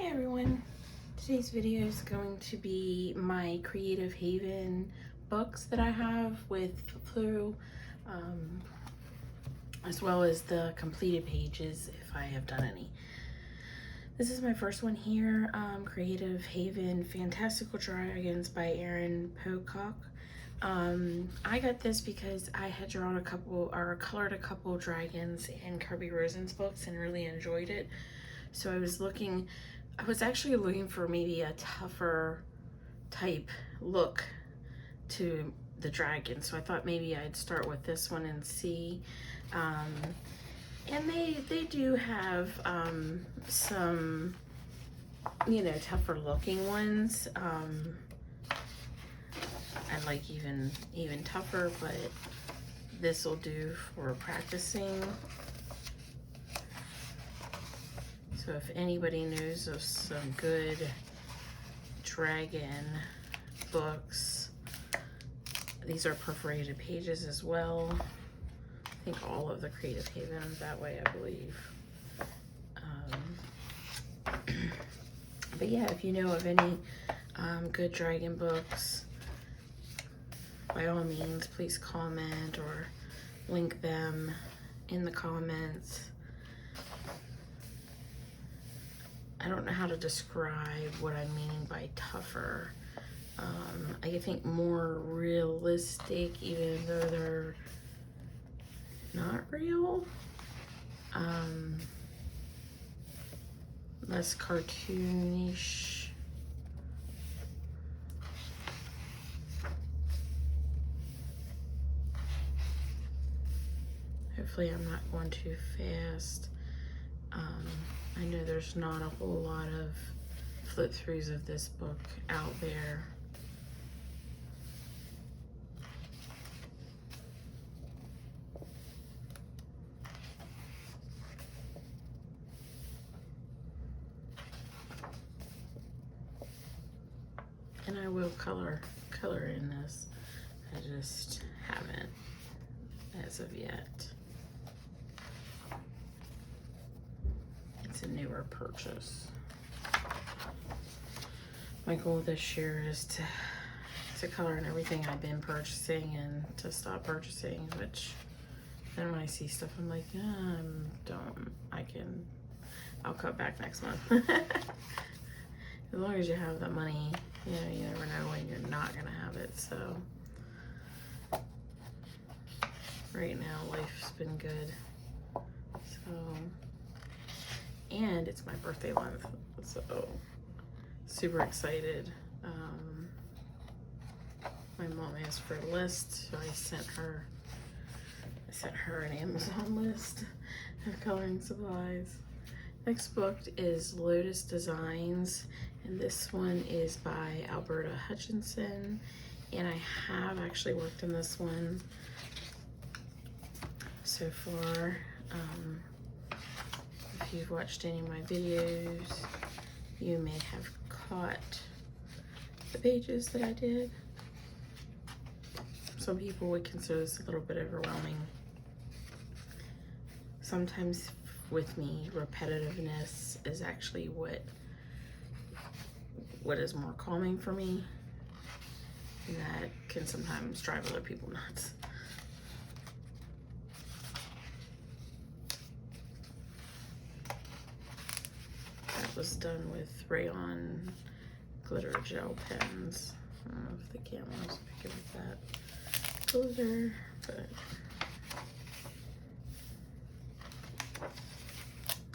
Hi everyone, today's video is going to be my Creative Haven books that I have with Flu, as well as the completed pages if I have done any. This is my first one here, Creative Haven Fantastical Dragons by Erin Pocock. I got this because I had drawn a couple, or colored a couple dragons in Kirby Rosen's books and really enjoyed it. So I was actually looking for maybe a tougher type look to the dragon. So I thought maybe I'd start with this one and see. And they do have some, you know, tougher looking ones. I like even tougher, but this will do for practicing. So if anybody knows of some good dragon books, these are perforated pages as well. I think all of the Creative Haven that way, I believe. But yeah, if you know of any good dragon books, by all means, please comment or link them in the comments. I don't know how to describe what I'm meaning by tougher. I think more realistic, even though they're not real. Less cartoonish. Hopefully I'm not going too fast. I know there's not a whole lot of flip throughs of this book out there. And I will color in this. I just haven't as of yet. It's a newer purchase. My goal this year is to color in everything I've been purchasing and to stop purchasing, which then when I see stuff I'm like, I'll cut back next month. As long as you have the money, you know, you never know when you're not gonna have it. So right now life's been good. So, and it's my birthday month, so super excited. My mom asked for a list, so I sent her an Amazon list of coloring supplies. Next book is Lotus Designs, and this one is by Alberta Hutchinson, and I have actually worked on this one so far. If you've watched any of my videos, you may have caught the pages that I did. Some people would consider this a little bit overwhelming. Sometimes with me, repetitiveness is actually what is more calming for me, and that can sometimes drive other people nuts. That was done with rayon glitter gel pens. I don't know if the camera's picking up that glitter, but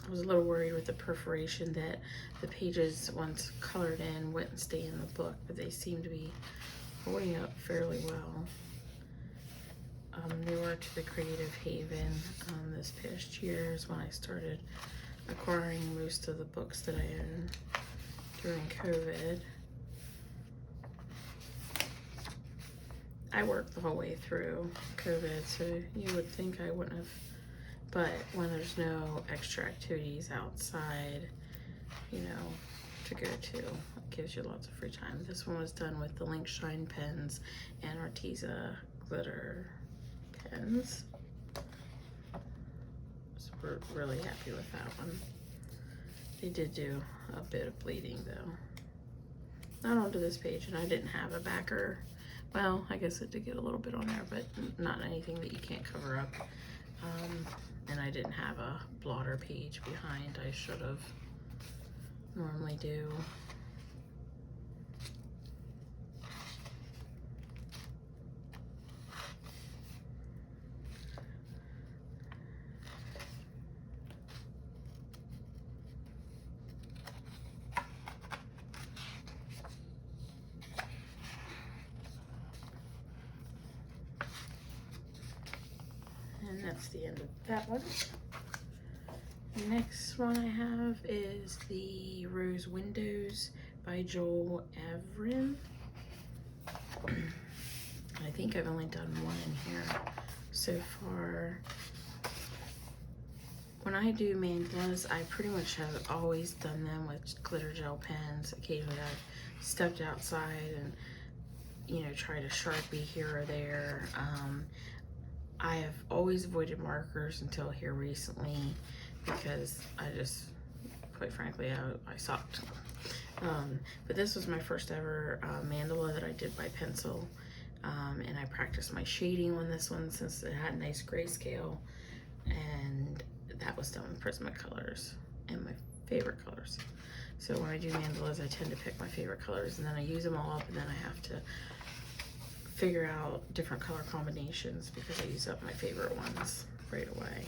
I was a little worried with the perforation that the pages, once colored in, wouldn't stay in the book, but they seem to be holding up fairly well. Newer to the Creative Haven this past year is when I started acquiring most of the books that I own during COVID. I worked the whole way through COVID, so you would think I wouldn't have, but when there's no extra activities outside, you know, to go to, it gives you lots of free time. This one was done with the Link Shine pens and Arteza glitter pens. So we're really happy with that one. They did do a bit of bleeding though. Not onto this page, and I didn't have a backer. Well, I guess it did get a little bit on there, but not anything that you can't cover up. And I didn't have a blotter page behind. I should have. Normally do. And that's the end of that one. The next one I have is the Rose Windows by Joel Avrin. I think I've only done one in here so far. When I do mandalas, I pretty much have always done them with glitter gel pens. Occasionally I've stepped outside and, you know, tried a Sharpie here or there. I have always avoided markers until here recently because I just, quite frankly, I sucked. But this was my first ever mandala that I did by pencil. And I practiced my shading on this one since it had nice grayscale. And that was done with Prismacolors and my favorite colors. So when I do mandalas, I tend to pick my favorite colors and then I use them all up, and then I have to figure out different color combinations because I use up my favorite ones right away.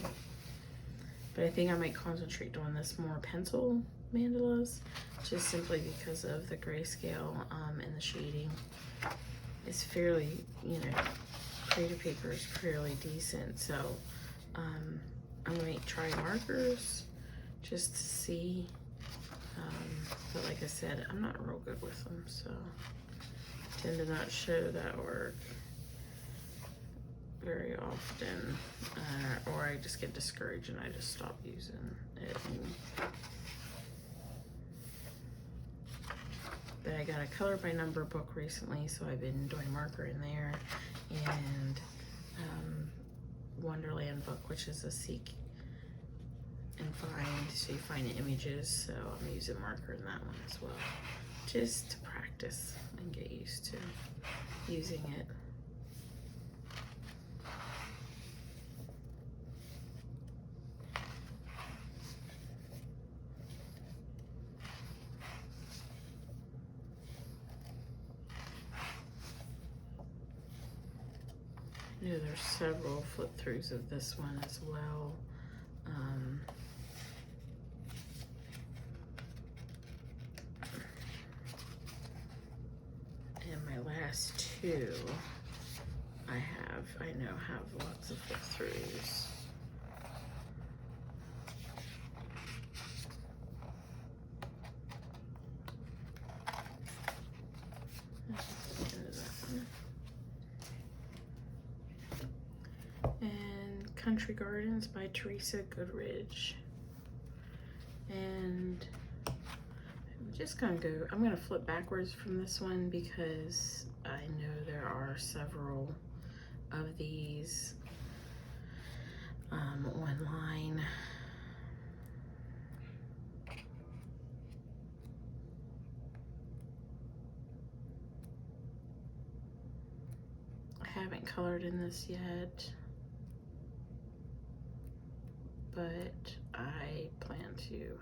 But I think I might concentrate on this more pencil mandalas, just simply because of the grayscale and the shading. It's fairly, you know, creative paper is fairly decent, so I might try markers just to see. But like I said, I'm not real good with them, so I tend to not show that work very often, or I just get discouraged and I just stop using it. But I got a color by number book recently, so I've been doing marker in there, and Wonderland book, which is a seek and find, so you find images, so I'm using marker in that one as well, just to practice and get used to using it. I know there's several flip throughs of this one as well. And my last two, I know have lots of flip throughs. And Country Gardens by Teresa Goodridge. And I'm gonna flip backwards from this one because I know there are several of these online. I haven't colored in this yet, but I plan to in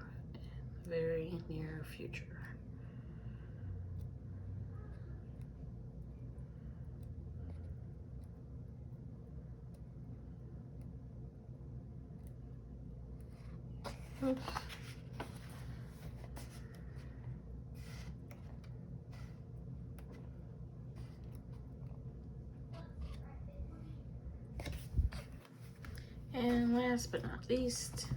the very near future. Oops. And last but not least,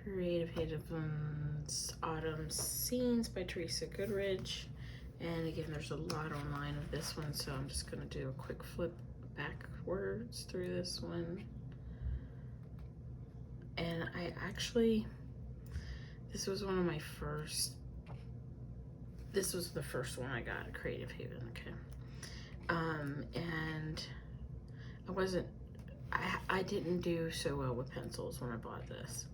Creative Haven's Autumn Scenes by Teresa Goodridge. And again, there's a lot online of this one, so I'm just gonna do a quick flip backwards through this one. And this was one of my first, this was the first one I got at Creative Haven, okay. And I didn't do so well with pencils when I bought this.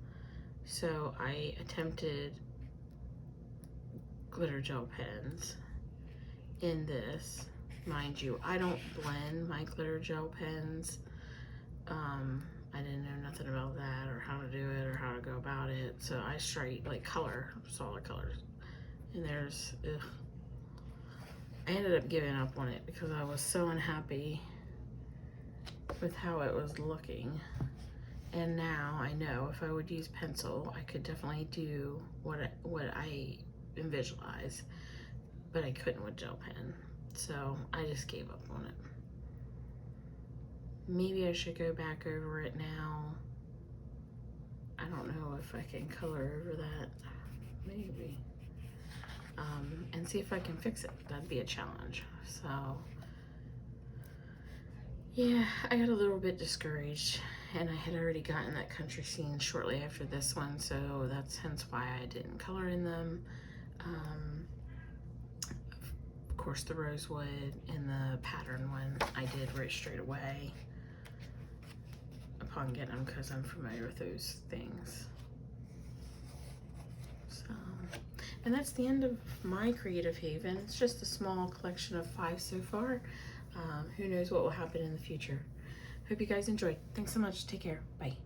So I attempted glitter gel pens in this. Mind you, I don't blend my glitter gel pens. I didn't know nothing about that or how to do it or how to go about it. So I straight like color, solid colors. And there's, ugh. I ended up giving up on it because I was so unhappy with how it was looking. And now I know if I would use pencil, I could definitely do what I visualize, but I couldn't with gel pen. So I just gave up on it. Maybe I should go back over it now. I don't know if I can color over that. Maybe. And see if I can fix it. That'd be a challenge. So yeah, I got a little bit discouraged, and I had already gotten that country scene shortly after this one, so that's hence why I didn't color in them. Of course, the rosewood and the pattern one I did right straight away upon getting them because I'm familiar with those things. So, and that's the end of my creative haven. It's just a small collection of 5 so far. Who knows what will happen in the future. Hope you guys enjoyed. Thanks so much. Take care. Bye.